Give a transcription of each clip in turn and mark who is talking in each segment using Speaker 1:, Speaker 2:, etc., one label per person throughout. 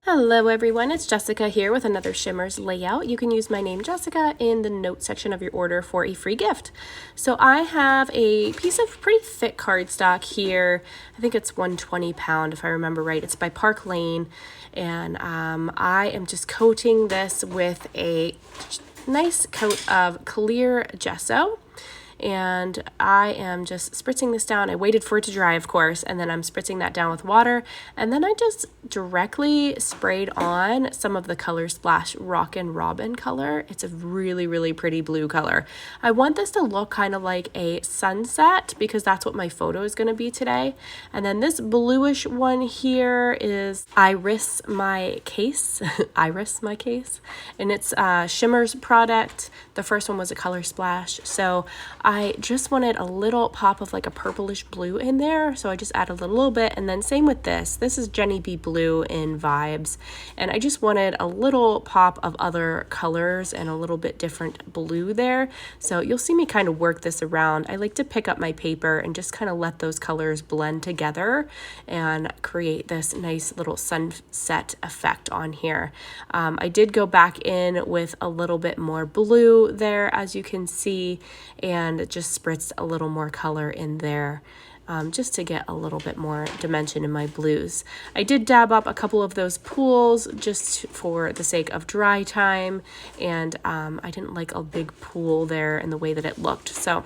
Speaker 1: Hello everyone, it's Jessica here with another Shimmerz layout. You can use my name Jessica in the note section of your order for a free gift. So I have a piece of pretty thick cardstock here. I think it's 120 pound if I remember right. It's by Park Lane, and I am just coating this with a nice coat of clear gesso. And I am just spritzing this down. I waited for it to dry, of course, and then I'm spritzing that down with water. And then I just directly sprayed on some of the Color Splash Rockin' Robin color. It's a really, really pretty blue color. I want this to look kind of like a sunset because that's what my photo is going to be today. And then this bluish one here is Iris My Case. Iris My Case. And it's a Shimmerz product. The first one was a Color Splash. So I just wanted a little pop of like a purplish blue in there, so I just added a little bit. And then same with this. This is Jeni blue in Vibes, and I just wanted a little pop of other colors and a little bit different blue there. So you'll see me kind of work this around. I like to pick up my paper and just kind of let those colors blend together and create this nice little sunset effect on here. I did go back in with a little bit more blue there, as you can see, and just spritzed a little more color in there. Just to get a little bit more dimension in my blues. I did dab up a couple of those pools just for the sake of dry time, and I didn't like a big pool there in the way that it looked. So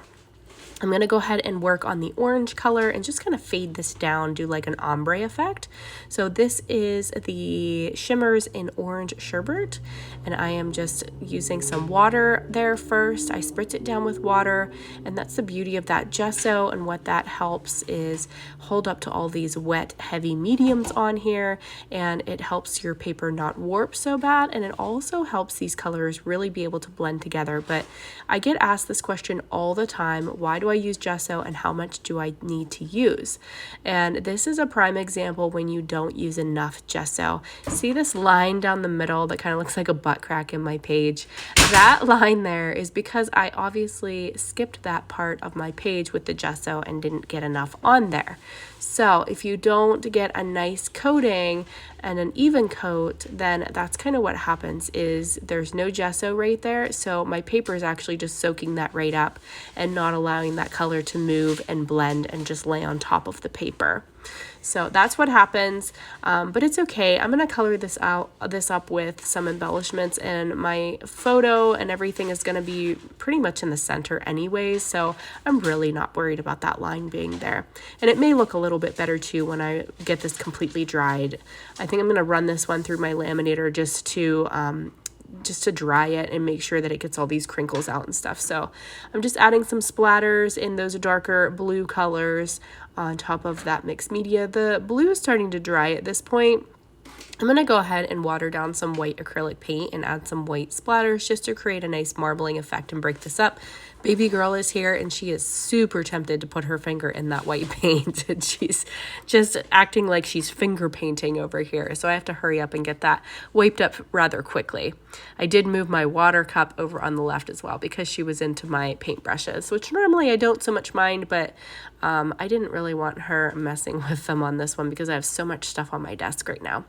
Speaker 1: I'm going to go ahead and work on the orange color and just kind of fade this down, do like an ombre effect. So this is the Shimmerz in Orange Sherbet, and I am just using some water there first. I spritz it down with water, and that's the beauty of that gesso, and what that helps is hold up to all these wet, heavy mediums on here, and it helps your paper not warp so bad, and it also helps these colors really be able to blend together. But I get asked this question all the time: why do I use gesso and how much do I need to use? And this is a prime example when you don't use enough gesso. See this line down the middle that kind of looks like a butt crack in my page? That line there is because I obviously skipped that part of my page with the gesso and didn't get enough on there. So if you don't get a nice coating and an even coat, then that's kind of what happens, is there's no gesso right there. So my paper is actually just soaking that right up and not allowing that color to move and blend and just lay on top of the paper. So that's what happens, but it's okay. I'm going to color this up with some embellishments, and my photo and everything is going to be pretty much in the center anyways, so I'm really not worried about that line being there. And it may look a little bit better too when I get this completely dried. I think I'm going to run this one through my laminator just to dry it and make sure that it gets all these crinkles out and stuff. So I'm just adding some splatters in those darker blue colors on top of that mixed media. The blue is starting to dry at this point. I'm going to go ahead and water down some white acrylic paint and add some white splatters just to create a nice marbling effect and break this up. Baby girl is here, and she is super tempted to put her finger in that white paint, and she's just acting like she's finger painting over here. So I have to hurry up and get that wiped up rather quickly. I did move my water cup over on the left as well because she was into my paintbrushes, which normally I don't so much mind, but I didn't really want her messing with them on this one because I have so much stuff on my desk right now.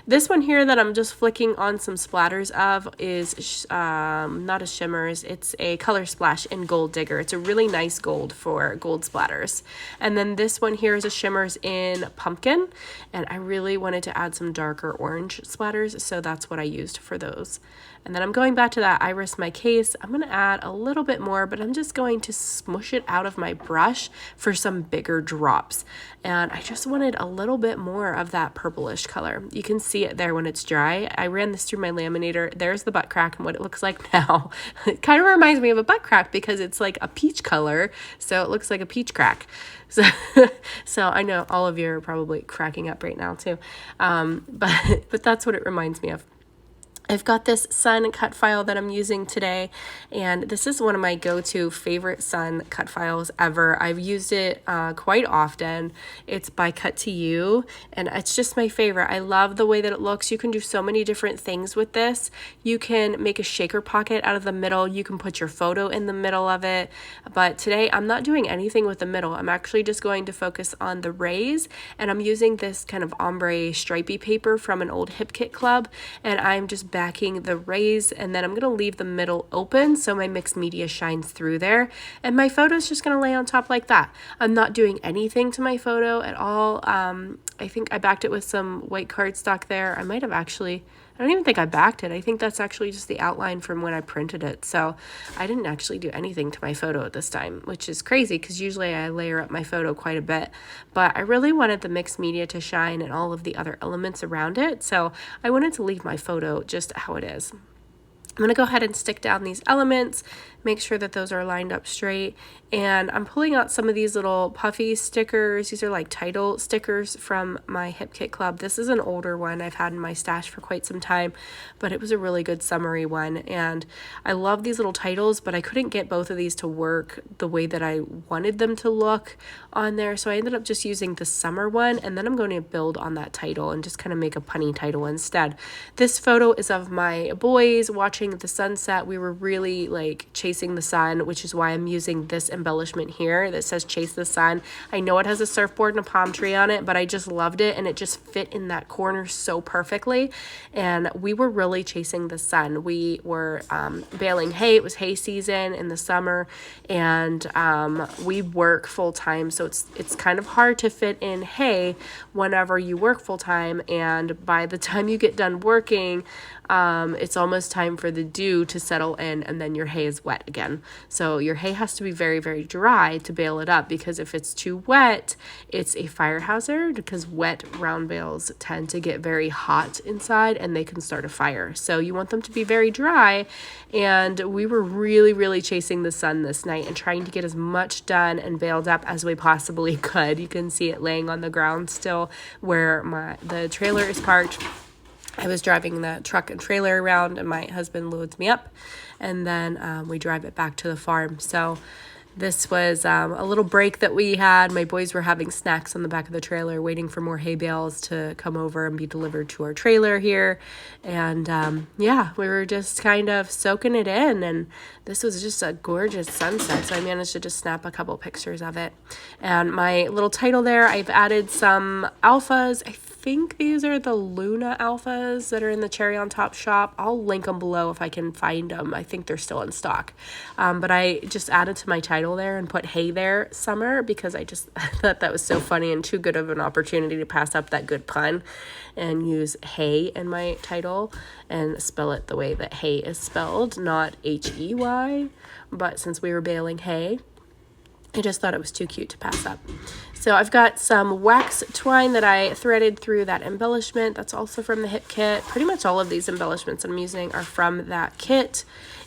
Speaker 1: This one here that I'm just flicking on some splatters of is not a Shimmerz. It's a Color Splash in Gold Digger. It's a really nice gold for gold splatters. And then this one here is a Shimmerz in Pumpkin, and I really wanted to add some darker orange splatters, so that's what I used for those. And then I'm going back to that Iris My Case. I'm going to add a little bit more, but I'm just going to smush it out of my brush for some bigger drops. And I just wanted a little bit more of that purplish color. You can see it there when it's dry. I ran this through my laminator. There's the butt crack and what it looks like now. It kind of reminds me of a butt crack because it's like a peach color, so it looks like a peach crack. So I know all of you are probably cracking up right now too, but that's what it reminds me of. I've got this sun cut file that I'm using today, and this is one of my go-to favorite sun cut files ever. I've used it quite often. It's by Cuttoyou, and it's just my favorite. I love the way that it looks. You can do so many different things with this. You can make a shaker pocket out of the middle. You can put your photo in the middle of it, but today I'm not doing anything with the middle. I'm actually just going to focus on the rays, and I'm using this kind of ombre stripy paper from an old Hip Kit Club, and I'm just backing the rays, and then I'm going to leave the middle open so my mixed media shines through there, and my photo is just going to lay on top like that. I'm not doing anything to my photo at all. I think I backed it with some white cardstock there. I might have actually, I don't even think I backed it. I think that's actually just the outline from when I printed it. So I didn't actually do anything to my photo at this time, which is crazy because usually I layer up my photo quite a bit. But I really wanted the mixed media to shine and all of the other elements around it. So I wanted to leave my photo just how it is. I'm going to go ahead and stick down these elements, make sure that those are lined up straight, and I'm pulling out some of these little puffy stickers. These are like title stickers from my Hip Kit Club. This is an older one I've had in my stash for quite some time, but it was a really good summery one, and I love these little titles, but I couldn't get both of these to work the way that I wanted them to look on there, so I ended up just using the summer one, and then I'm going to build on that title and just kind of make a punny title instead. This photo is of my boys watching the sunset. We were really like chasing the sun, which is why I'm using this embellishment here that says chase the sun. I know it has a surfboard and a palm tree on it, but I just loved it, and it just fit in that corner so perfectly, and we were really chasing the sun. We were baling hay. It was hay season in the summer, and we work full-time, so it's kind of hard to fit in hay whenever you work full-time, and by the time you get done working, it's almost time for the dew to settle in, and then your hay is wet again. So your hay has to be very, very dry to bale it up, because if it's too wet, it's a fire hazard, because wet round bales tend to get very hot inside and they can start a fire. So you want them to be very dry, and we were really, really chasing the sun this night and trying to get as much done and baled up as we possibly could. You can see it laying on the ground still where the trailer is parked. I was driving the truck and trailer around, and my husband loads me up, and then we drive it back to the farm. So this was a little break that we had. My boys were having snacks on the back of the trailer, waiting for more hay bales to come over and be delivered to our trailer here. And yeah, we were just kind of soaking it in, and this was just a gorgeous sunset, so I managed to just snap a couple pictures of it. And my little title there, I've added some alphas. I think these are the Luna alphas that are in the Cherry on Top shop. I'll link them below if I can find them. I think they're still in stock. But I just added to my title there and put hey there summer, because I just thought that was so funny and too good of an opportunity to pass up that good pun and use hay in my title and spell it the way that hay is spelled, not H-E-Y. But since we were baling hay, I just thought it was too cute to pass up. So I've got some wax twine that I threaded through that embellishment. That's also from the Hip Kit. Pretty much all of these embellishments I'm using are from that kit,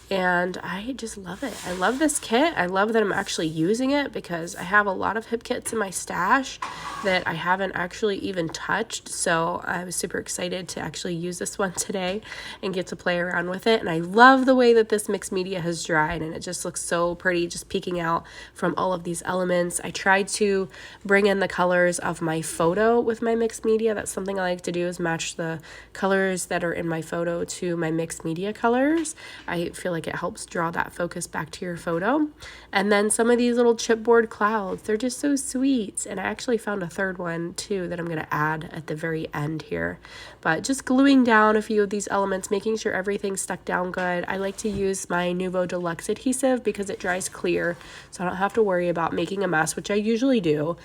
Speaker 1: and I just love it. I love this kit. I love that I'm actually using it, because I have a lot of Hip Kits in my stash that I haven't actually even touched. So I was super excited to actually use this one today and get to play around with it. And I love the way that this mixed media has dried, and it just looks so pretty just peeking out from all of these elements. I tried to bring in the colors of my photo with my mixed media. That's something I like to do, is match the colors that are in my photo to my mixed media colors. I feel like it helps draw that focus back to your photo. And then some of these little chipboard clouds, they're just so sweet. And I actually found a third one too that I'm going to add at the very end here. But just gluing down a few of these elements, making sure everything's stuck down good. I like to use my Nuvo Deluxe adhesive because it dries clear, so I don't have to worry about making a mess, which I usually do.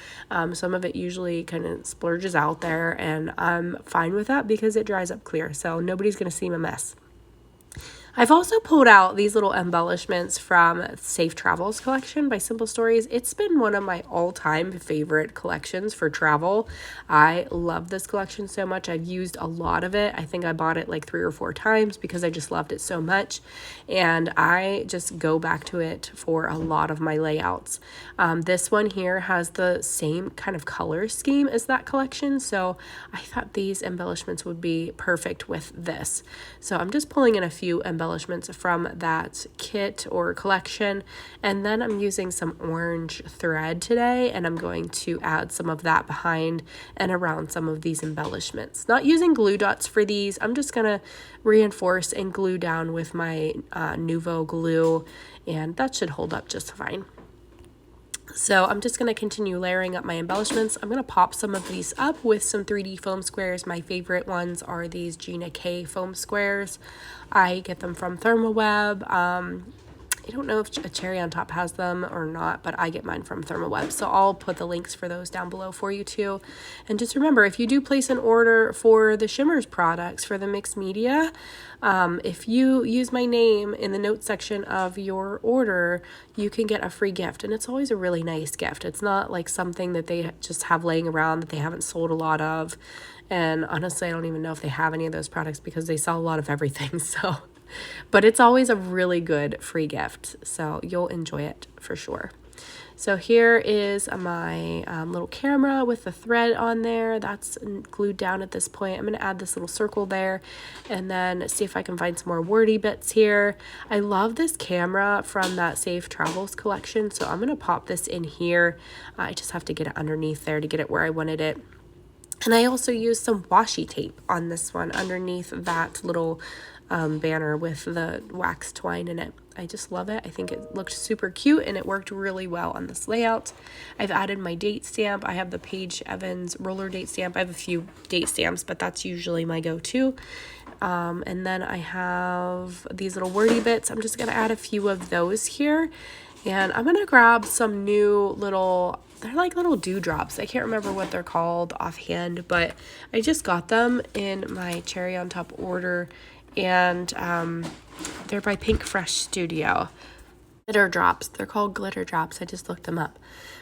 Speaker 1: Some of it usually kind of splurges out there, and I'm fine with that because it dries up clear, so nobody's going to see my mess. I've also pulled out these little embellishments from Safe Travels collection by Simple Stories. It's been one of my all-time favorite collections for travel. I love this collection so much. I've used a lot of it. I think I bought it like 3 or 4 times because I just loved it so much. And I just go back to it for a lot of my layouts. This one here has the same kind of color scheme as that collection. So I thought these embellishments would be perfect with this. So I'm just pulling in a few embellishments from that kit or collection, and then I'm using some orange thread today, and I'm going to add some of that behind and around some of these embellishments. Not using glue dots for these. I'm just gonna reinforce and glue down with my Nuvo glue, and that should hold up just fine. So I'm just going to continue layering up my embellishments. I'm going to pop some of these up with some 3D foam squares. My favorite ones are these Jeni K foam squares. I get them from ThermoWeb. I don't know if a Cherry on Top has them or not, but I get mine from ThermoWeb. So I'll put the links for those down below for you too. And just remember, if you do place an order for the Shimmerz products for the mixed media, if you use my name in the notes section of your order, you can get a free gift. And it's always a really nice gift. It's not like something that they just have laying around that they haven't sold a lot of. And honestly, I don't even know if they have any of those products because they sell a lot of everything. So, but it's always a really good free gift. So you'll enjoy it for sure. So here is my little camera with the thread on there. That's glued down at this point. I'm going to add this little circle there and then see if I can find some more wordy bits here. I love this camera from that Safe Travels collection. So I'm going to pop this in here. I just have to get it underneath there to get it where I wanted it. And I also used some washi tape on this one underneath that little banner with the wax twine in it. I just love it. I think it looked super cute and it worked really well on this layout. I've added my date stamp. I have the Paige Evans roller date stamp. I have a few date stamps, but that's usually my go-to. And then I have these little wordy bits. I'm just going to add a few of those here. And I'm going to grab some new little, they're like little dewdrops. I can't remember what they're called offhand, but I just got them in my Cherry on Top order. And they're by Pink Fresh Studio. Glitter drops. They're called glitter drops. I just looked them up.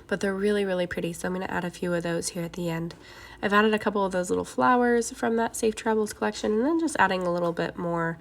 Speaker 1: But they're really, really pretty. So I'm going to add a few of those here at the end. I've added a couple of those little flowers from that Safe Travels collection. And then just adding a little bit more,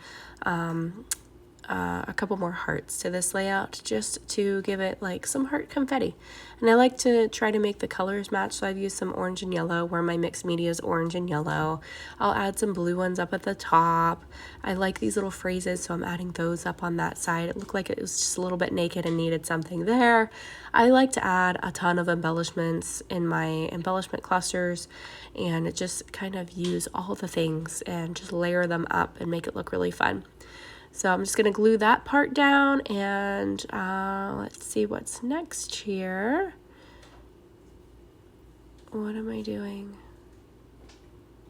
Speaker 1: a couple more hearts to this layout just to give it like some heart confetti. And I like to try to make the colors match, so I've used some orange and yellow where my mixed media is orange and yellow. I'll add some blue ones up at the top. I like these little phrases, so I'm adding those up on that side. It looked like it was just a little bit naked and needed something there. I like to add a ton of embellishments in my embellishment clusters and just kind of use all the things and just layer them up and make it look really fun. So I'm just going to glue that part down and let's see what's next here. What am I doing?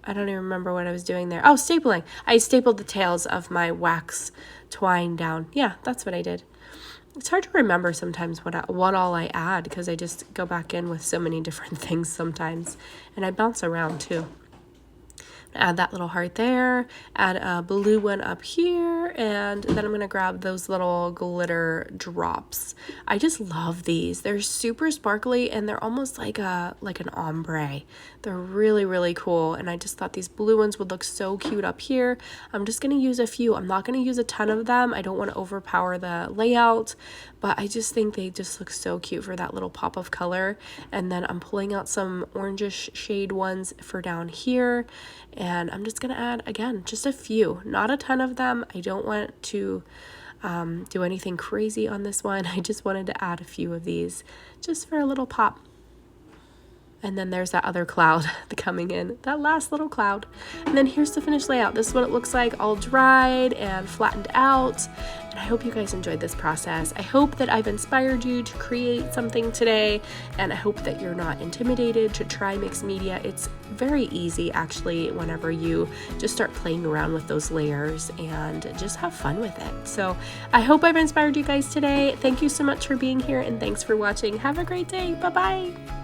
Speaker 1: I don't even remember what I was doing there. Oh, stapling. I stapled the tails of my wax twine down. Yeah, that's what I did. It's hard to remember sometimes what all I add because I just go back in with so many different things sometimes. And I bounce around too. Add that little heart there, add a blue one up here, and then I'm going to grab those little glitter drops. I just love these. They're super sparkly and they're almost like an ombre. They're really, really cool, and I just thought these blue ones would look so cute up here. I'm just going to use a few. I'm not going to use a ton of them. I don't want to overpower the layout, but I just think they just look so cute for that little pop of color. And then I'm pulling out some orangish shade ones for down here. And I'm just going to add, again, just a few, not a ton of them. I don't want to do anything crazy on this one. I just wanted to add a few of these just for a little pop. And then there's that other cloud coming in, that last little cloud. And then here's the finished layout. This is what it looks like, all dried and flattened out. And I hope you guys enjoyed this process. I hope that I've inspired you to create something today. And I hope that you're not intimidated to try mixed media. It's very easy, actually, whenever you just start playing around with those layers and just have fun with it. So I hope I've inspired you guys today. Thank you so much for being here and thanks for watching. Have a great day. Bye-bye.